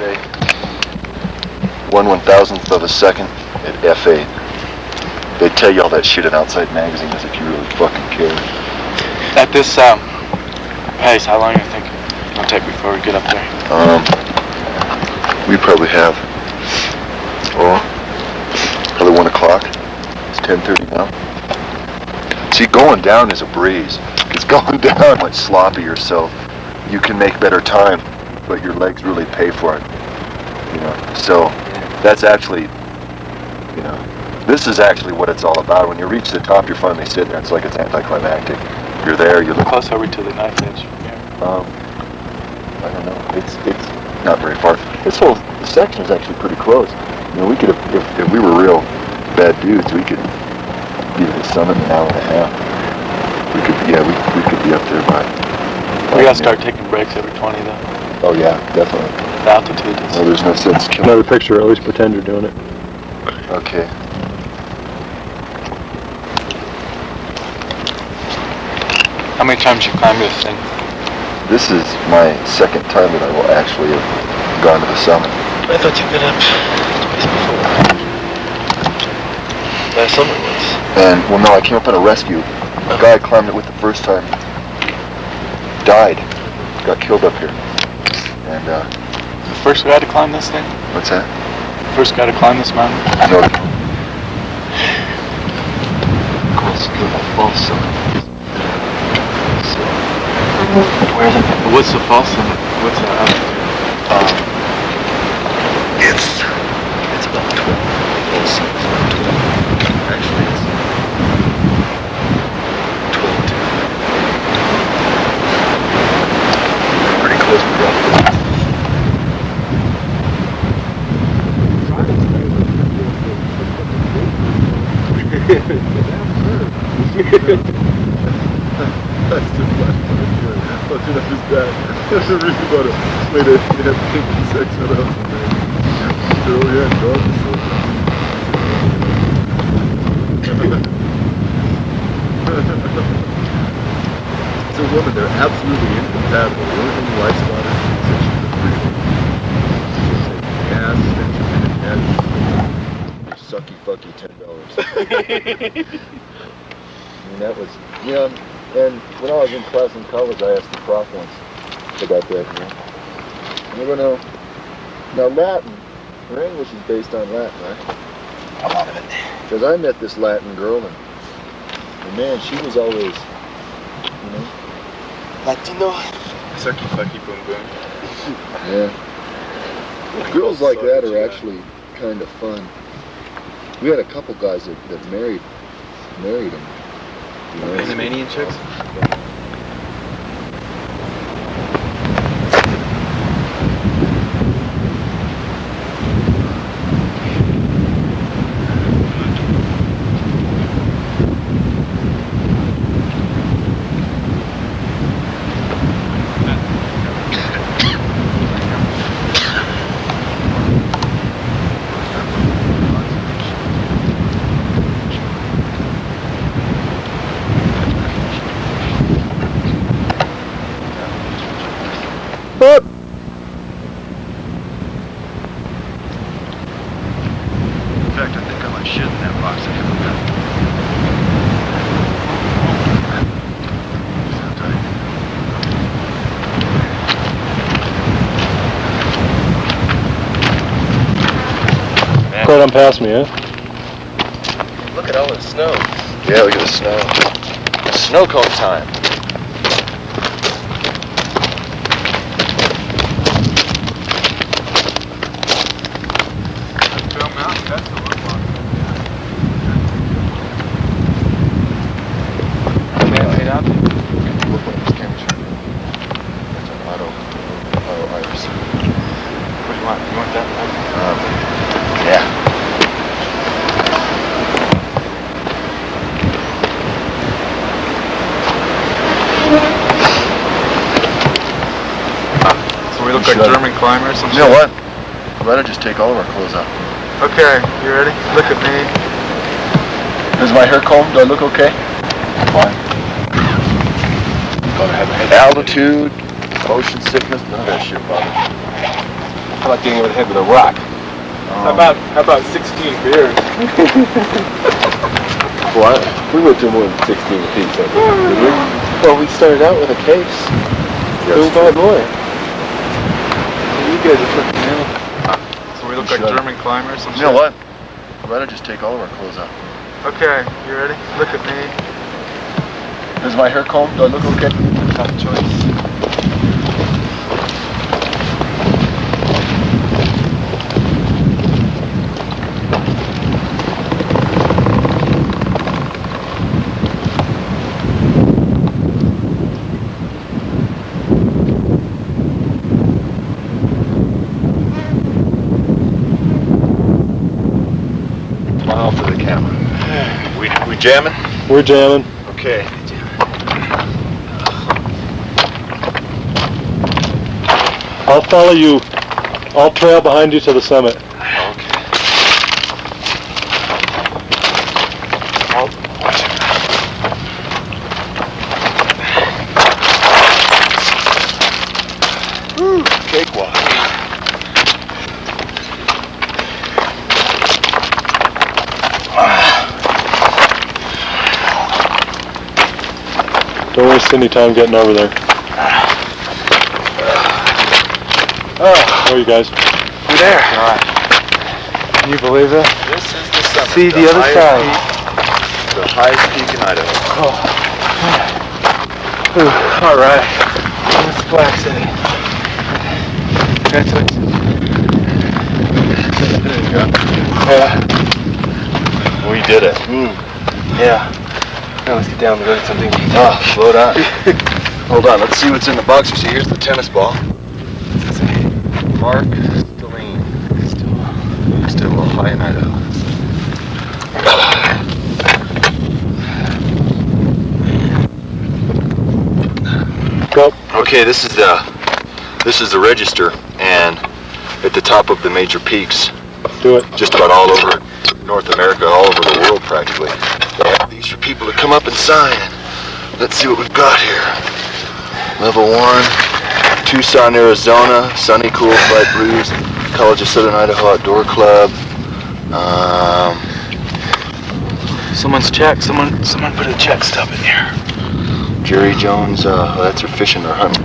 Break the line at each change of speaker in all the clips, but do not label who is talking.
say 1/1000th of a second at F8. They tell you all that shit in Outside Magazine as if you really fucking care.
At this pace, how long do you think it'll take before we get up there?
We probably have, probably 1 o'clock. It's 10:30 now. See, going down is a breeze. It's going down like sloppier, so you can make better time, but your legs really pay for it. You know, so that's actually, you know, this is actually what it's all about. When you reach the top, you're finally sitting there. It's like it's anticlimactic. You're there. You're
How close are we to the knife edge?
I don't know. It's not very far. This whole section is actually pretty close. You know, we could have, if we were real bad dudes, we could be at the summit in an hour and a half. We could be up there by.
We gotta start taking breaks every 20 though.
Oh yeah, definitely.
The altitude is.
No, there's no sense killing.
Another picture, always pretend you're doing it.
Okay.
How many times you climbed this thing?
This is my second time that I will actually have gone to the summit.
I thought you'd been up twice before. Last summer once.
And, well, no, I came up on a rescue. A guy I climbed it with the first time died. Got killed up here. And,
The first guy to climb this thing?
what's that?
First guy to climb this mountain?
No.
False summit.
What's the false summit? What's the altitude?
It's about 12. False summit's about 12. Actually, it's 12 to. Pretty close to rock.
That's just flash point. I'll do that just bad. There's a reason about it. Wait, they have 56 of those. Oh yeah, dogs. It's a woman, they're absolutely incompatible. The only thing you like about her is that she's a freak. She's a gas, and sucky fucky $10. I mean, that was, you know, and when I was in class in college, I asked the prof once about that, you know. You never know. Now, Latin, her English is based on Latin, right?
A lot of it.
Because I met this Latin girl, and man, she was always, you know.
Latino.
Sucky fucky boom boom.
Yeah. Girls like that are actually kind of fun. We had a couple guys that married them. You know,
Panamanian chicks?
Quite on past me, eh?
Look at all the snow.
Yeah, look at the snow. Snow cone time.
Like German climbers.
You know what? I'd rather just take all of our clothes off.
Okay, you ready? Look at me.
Is my hair combed? Do I look okay? Fine. Altitude, motion sickness, none of that shit bothers me.
How about getting over the head with a rock? How about 16 beers?
What? We went through more than 16 feet, did we?
Well, we started out with a case. We'll buy more. You guys are fucking nailed.
So we look like German climbers and
You know what? I'd rather just take all of our clothes off.
Okay, you ready? Look at me.
Is my hair combed? Do I look okay?
Tough choice.
Smile for the camera. We jamming?
We're jamming.
Okay.
I'll follow you. I'll trail behind you to the summit.
Okay.
Oh, watch it.
Woo, cakewalk.
Don't waste any time getting over there. How are you guys?
We're there. All right. Can you believe it?
This is the summit.
See the other
highest
side.
peak- the highest peak in Idaho.
All right. That's Black City. That's it.
There you go.
Yeah.
We did it.
Yeah. Now let's get down and go get something to eat.
Oh, slow down. Hold on, let's see what's in the box. You see, here's the tennis ball. Mark Stelline. Still high in Idaho.
Go.
Okay, this is the register, and at the top of the major peaks,
Do it.
just about all over North America, all over the world practically. They have these for people to come up and sign. Let's see what we've got here. Level 1, Tucson, Arizona, sunny, cool, bright breeze, College of Southern Idaho Outdoor Club.
Someone's check. Someone put a check stub in here.
Jerry Jones, that's her fishing or hunting.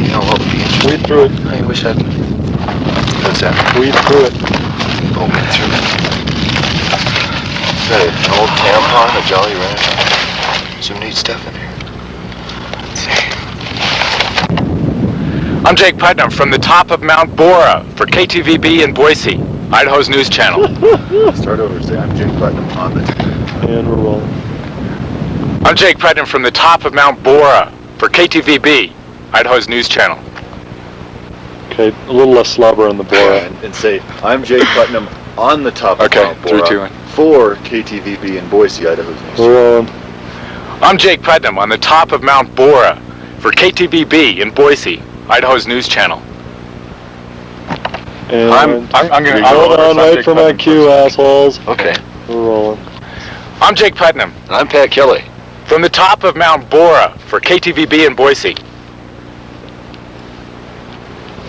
You know what would be interesting?
Weed through it.
I wish I'd.
What's that?
Weed through it.
Oh, went through it. Is that an old tampon, a Jolly Rancher? Some neat stuff in here.
I'm Jake Putnam from the top of Mount Borah for KTVB in Boise, Idaho's news channel.
Start over. Say, I'm Jake Putnam on the...
And we're rolling.
I'm Jake Putnam from the top of Mount Borah for KTVB, Idaho's news channel.
Okay, a little less slobber on the Borah.
And say, I'm Jake Putnam on the top of
Okay,
Mount
3,
Borah
2, 1.
for KTVB in Boise, Idaho's news.
We're rolling.
I'm Jake Putnam on the top of Mount Borah for KTVB in Boise, Idaho's news channel.
And
I'm gonna.
hold on, wait for my cue, assholes.
Okay.
We're rolling.
I'm Jake Putnam
And I'm Pat Kelly.
from the top of Mount Borah for KTVB in Boise.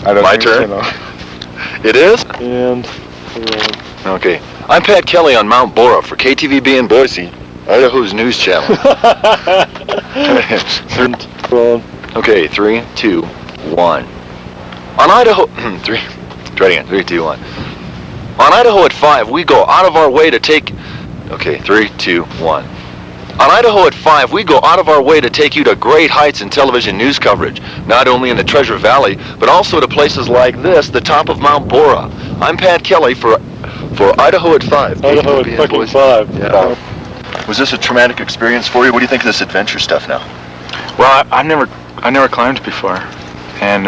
My turn? It is?
And we're rolling.
Okay. I'm Pat Kelly on Mount Borah for KTVB in Boise, Idaho's news channel.
And rolling.
Okay, 3, 2, 1. On Idaho, 3, try it again, 3, 2, 1. On Idaho at 5, we go out of our way to take, okay, 3, 2, 1. On Idaho at 5, we go out of our way to take you to great heights in television news coverage, not only in the Treasure Valley, but also to places like this, the top of Mount Borah. I'm Pat Kelly for Idaho at 5.
Idaho at
KTVB in
fucking
Boise.
5.
Yeah. Was this a traumatic experience for you? What do you think of this adventure stuff now?
Well, I never climbed before, and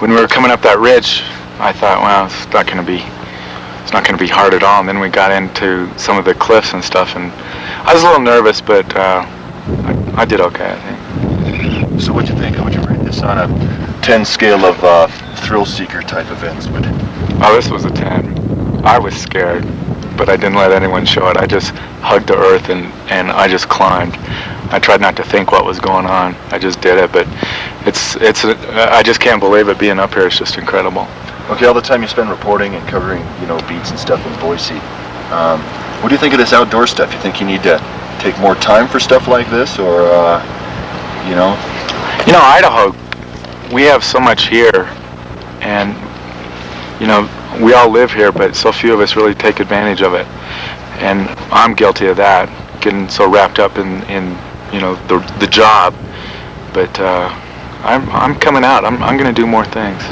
when we were coming up that ridge, I thought, well, it's not going to be hard at all. And then we got into some of the cliffs and stuff, and I was a little nervous, but I did okay, I think.
So what'd you think? How would you rate this on a 10 scale of thrill seeker type events?
Oh, this was a 10. I was scared, but I didn't let anyone show it. I just hugged the earth and I just climbed. I tried not to think what was going on. I just did it, but I just can't believe it. Being up here is just incredible.
Okay, all the time you spend reporting and covering, beats and stuff in Boise. What do you think of this outdoor stuff? You think you need to take more time for stuff like this, or,
Idaho, we have so much here, and, we all live here, but so few of us really take advantage of it. And I'm guilty of that, getting so wrapped up in the job. But I'm coming out. I'm going to do more things.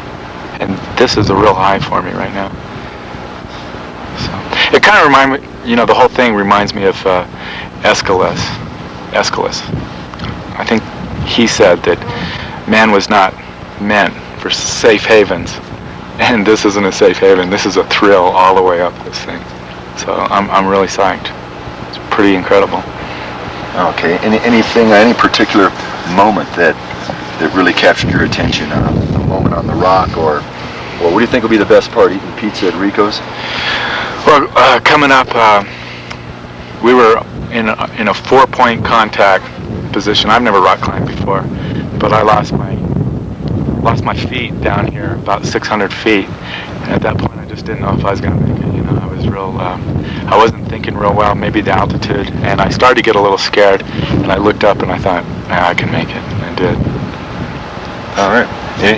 And this is a real high for me right now. So it kind of reminds me, the whole thing reminds me of Aeschylus. I think he said that man was not meant for safe havens. And this isn't a safe haven. This is a thrill all the way up this thing. So I'm really psyched. It's pretty incredible.
Okay. Any particular moment that really captured your attention? A moment on the rock, or what do you think will be the best part? Eating pizza at Rico's?
Well, coming up, we were in a 4-point contact position. I've never rock climbed before, but I lost my feet down here about 600 feet, and at that point I just didn't know if I was going to make it. I wasn't thinking real well, maybe the altitude, and I started to get a little scared, and I looked up and I thought, I can make it, and I did.
All right.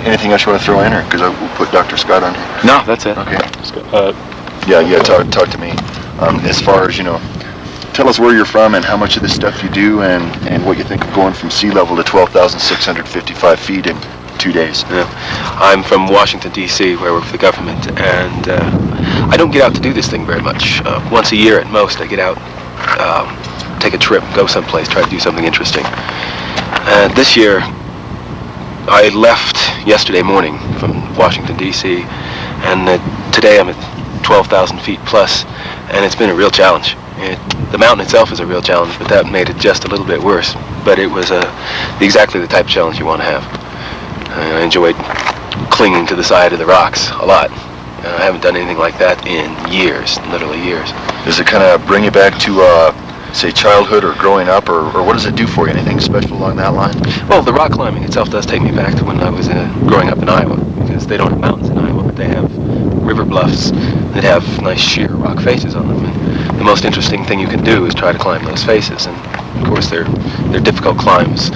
Anything else you want to throw in, or because we'll put Dr. Scott on here?
No, that's it.
Okay. Talk to me. As far as, tell us where you're from and how much of this stuff you do, and what you think of going from sea level to 12,655 feet in 2 days.
Yeah. I'm from Washington, D.C., where I work for the government, and I don't get out to do this thing very much. Once a year at most, I get out, take a trip, go someplace, try to do something interesting. And this year, I left yesterday morning from Washington, D.C., and today I'm at 12,000 feet plus, and it's been a real challenge. The mountain itself is a real challenge, but that made it just a little bit worse. But it was exactly the type of challenge you want to have. I enjoyed clinging to the side of the rocks a lot. I haven't done anything like that in years, literally years.
Does it kind of bring you back to, say, childhood or growing up, or what does it do for you? Anything special along that line?
Well, the rock climbing itself does take me back to when I was growing up in Iowa, because they don't have mountains in Iowa, but they have river bluffs that have nice sheer rock faces on them. And the most interesting thing you can do is try to climb those faces, and of course they're difficult climbs,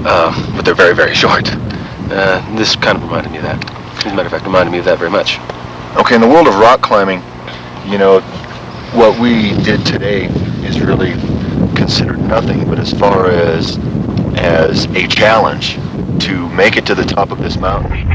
but they're very, very short. This kind of reminded me of that. As a matter of fact, reminded me of that very much.
Okay, in the world of rock climbing, what we did today is really considered nothing, but as far as a challenge to make it to the top of this mountain,